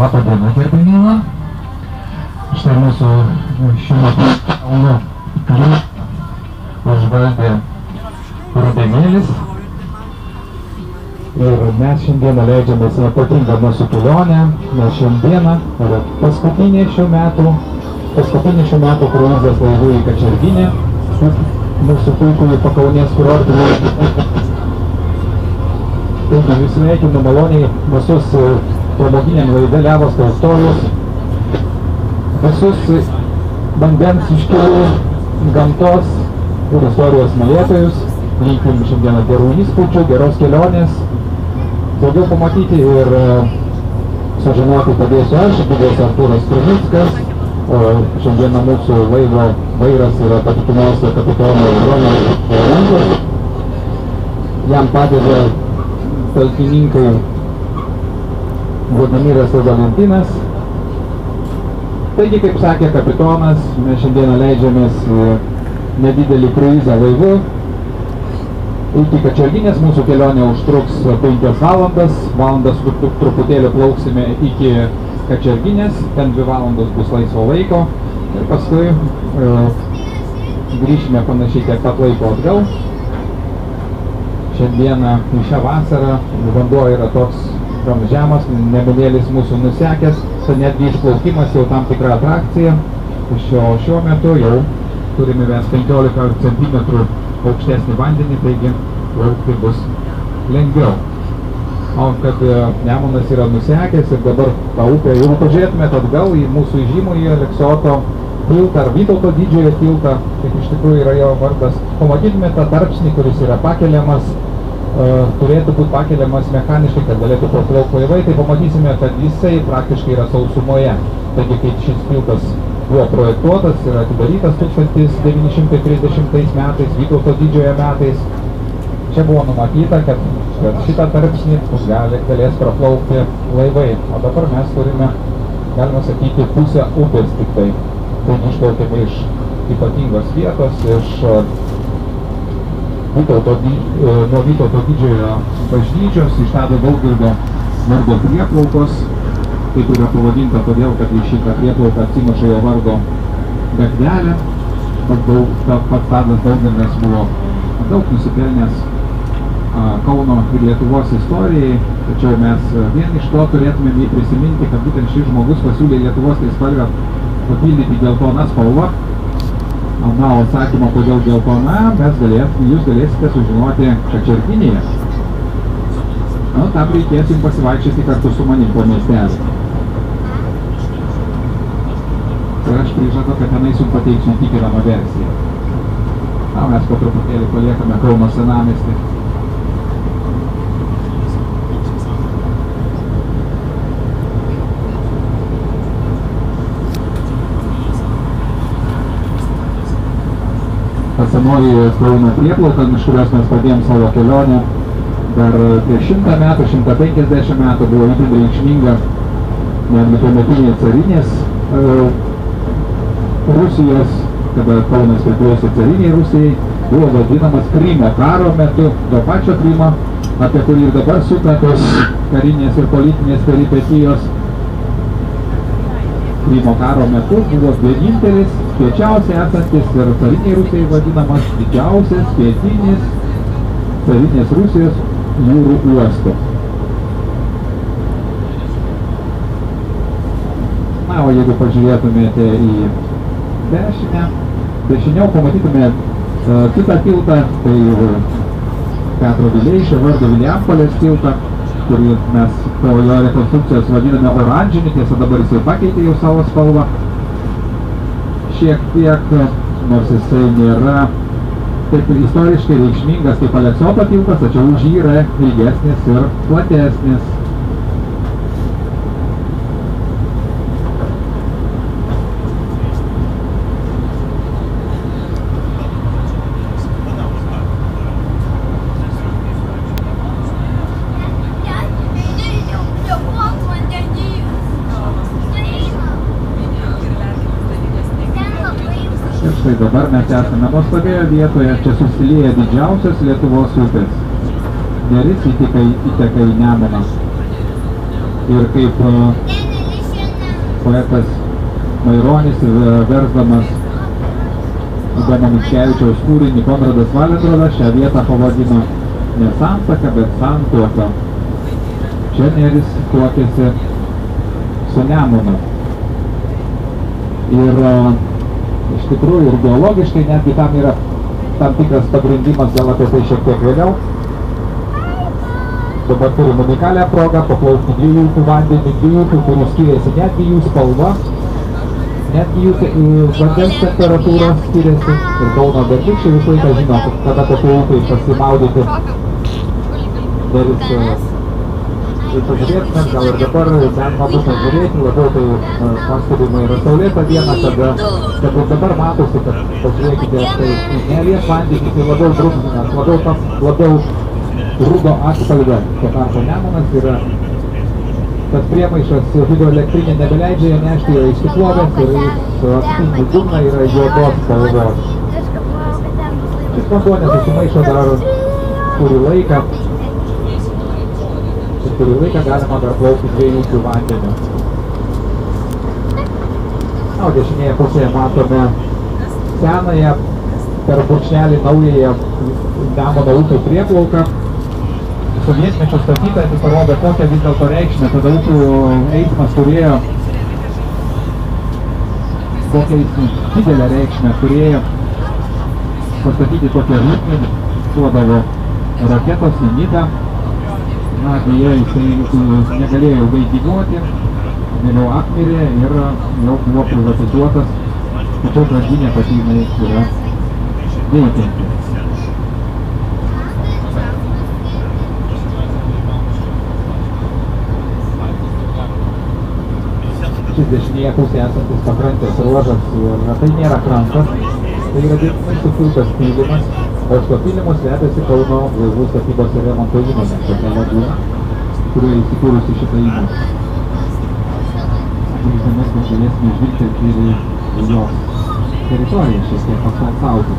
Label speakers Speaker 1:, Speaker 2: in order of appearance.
Speaker 1: Labą dieną, gerbėmėlą. Štai mūsų šiuo kalnu klyną užvaldė rudenėlis. Ir mes šiandieną leidžiamės į ypatingą mūsų kelionę, nes šiandieną yra paskutinė šių metų kruizas laivų į Kačerginę, mūsų puikųjų Pakaunės kurortų. Taigi jūs sveikinu maloniai visus pramoginiam laive Levas Tolstojus, visus vandens iškilų, gamtos ir istorijos mylėtojus. Linkim šiandieną gerų įspūdžių, geros kelionės. Daugiau pamatyti ir sužinoti padėsiu aš, buvęs Artūras Krumickas. Šiandieną mūsų laivo vairas yra patikimiausio kapitono Romas rankos. Jam padeda talkininkai Vladimiras ir Valentinas. Taigi, kaip sakė kapitonas, mes šiandieną leidžiamės nedidelį kruizą laivu. Iki Kačerginės mūsų kelionė užtruks 5 valandas. Valandas truputėlį plauksime iki Kačerginės, ten 2 valandos bus laisvo laiko ir paskui grįšime panašiai tiek pat laiko atgal. Šiandieną į šią vasarą vanduo yra toks gan žemas, nemunėlis mūsų nusekęs, tai netgi išplaukimas jau tam tikra atrakcija. Šiuo metu jau turime mes 15 cm aukštesnį vandenį, taigi plaukti bus lengviau. O kad Nemunas yra nusekęs ir dabar tą upę, jeigu pažiūrėtumėt atgal į mūsų žymųjį Aleksoto tiltą ar Vytauto didžiojo tiltą, kaip iš tikrųjų yra jo vardas, pamatytumėt tą tarpsnį, kuris yra pakeliamas, turėtų būti pakeliamas mechaniškai, kad galėtų praplaukti laivai, tai pamatysime, kad jisai praktiškai yra sausumoje. Taigi, kai šis tiltas buvo projektuotas ir atidarytas 1930 metais, Vytauto didžiojo metais, čia buvo numatyta, kad šitą tarpsnį galės praplaukti laivai. O dabar mes turime, galima sakyti, pusę upės tik tai. Taigi išplaukėme iš ypatingos vietos, iš nuo Vytauto didžiojo bažnyčios, iš Tado Daugirdo vardo prieplaukos. Taip yra pavadinta todėl, kad į šitą prieplauką atsimuša jo vardo gatvelė. Pats Tadas Daugirdas buvo daug nusipelnęs Kauno ir Lietuvos istorijai, tačiau mes vien iš to turėtumėm jį prisiminti, kad būtent šis žmogus pasiūlė Lietuvos trispalvę papildyti geltoną spalvą. Na, o atsakymą, kodėl geltona, jūs galėsite sužinoti Kačerginėje. Tam reikės jums pasivaikščioti kartu su manim po miestelį. Ir aš prižadu, kad tenais jums pateiksiu įtikinamą versiją. Na, mes po truputėlį paliekame Kauno senamiestį. Senoji Kauno prieplauka, iš kurios mes pradėjom savo kelionę, dar prieš 100 metų, 150 metų buvo itin reikšminga, netgi tuometinė carinės Rusijos, kada Kaunas priklausė cariniai Rusijai, buvo vadinamas Krymo karo metu, to pačio Krymo, apie kurį ir dabar suka tos karinės ir politinės peripetijos. Krymo karo metu buvo vienintelis piečiausiai esantis ir cariniai Rusijai vadinamas didžiausias pietinis carinės Rusijos jūrų uosto. Na, o jeigu pažiūrėtumėte į dešiniau pamatytume kitą tiltą, tai Petro Vileišio vardo Vilijampolės tiltą, kurį mes po jo rekonstrukcijos vadiname oranžinį, tiesa dabar jisai pakeitė jau savo spalvą. Šiek tiek, nors jisai nėra taip istoriškai reikšmingas kaip Aleksoto tiltas, tačiau už jį yra ilgesnis ir platesnis. Štai dabar mes esame nuostabioje vietoje, čia susilieja didžiausios Lietuvos upės. Neris įteka į Nemuną. Ir kaip poetas Maironis versdamas Adomo Mickevičiaus kūrinį Konradas Valendrovas šią vietą pavadino ne santaka, bet santuoka. Čia Neris tuokėsi su Nemunu. Ir iš tikrųjų ir geologiškai netgi tam yra tam tikras pagrindimas, gal apie tai šiek tiek vėliau. Dabar turim unikalią progą paplaukti dviejų upių vandeniu, dviejų upių, kurių skiriasi netgi jų spalva, netgi jų vandens temperatūra skiriasi. Ir Kauno bernykščiai visą laiką žino, kada tokie upiai pasimaudyti. Neris ir pažiūrėtumėm, gal ir dabar galima bus žiūrėti, labiau tai pastebima yra saulėta diena, kad ir dabar matosi, kad pažiūrėkite, tai Neries vandenys tai labiau drumzinas, labiau rudo atspalvę, tuo tarpu Nemunas yra tas priemaišas hidroelektrinė nebeleidžia ją nešti, jo išsiplovęs ir jis atspindi dugną yra juodos spalvos. Šis vanduo nesusimaišo dar kurį laiką. Ir kurį laiką galima dar plaukti dviejų upių vandeniu. O dešinėje pusėje matome senąją per brūkšnelį naująją Nemuno upių prieplauką. Sovietmečio statyta, tai parodo kokią vis dėlto reikšmę, tada upių eismas turėjo, kokią didelę reikšmę turėjo pastatyti tokią rūpnį, duodavo raketos į Nidą. Na, dėja, jisai negalėjo ilgai gyvuoti, vėliau apmirė ir jau buvo privatizuotas, tačiau grandinė pati jinai yra veikianti. Šis dešinėje pusėje esantis pakrantės ruožas, tai nėra krantas, tai yra dirbtinai sukurtas pylimas, o iš to pylimos slepiasi Kauno laivų statybos ir remonto įmonė, tokia lagūna, kurioje įsikūrusi šitą įmonę. Grįždamas galėsime žvilgtelti ir jos teritoriją šiek tiek pasmalsauti.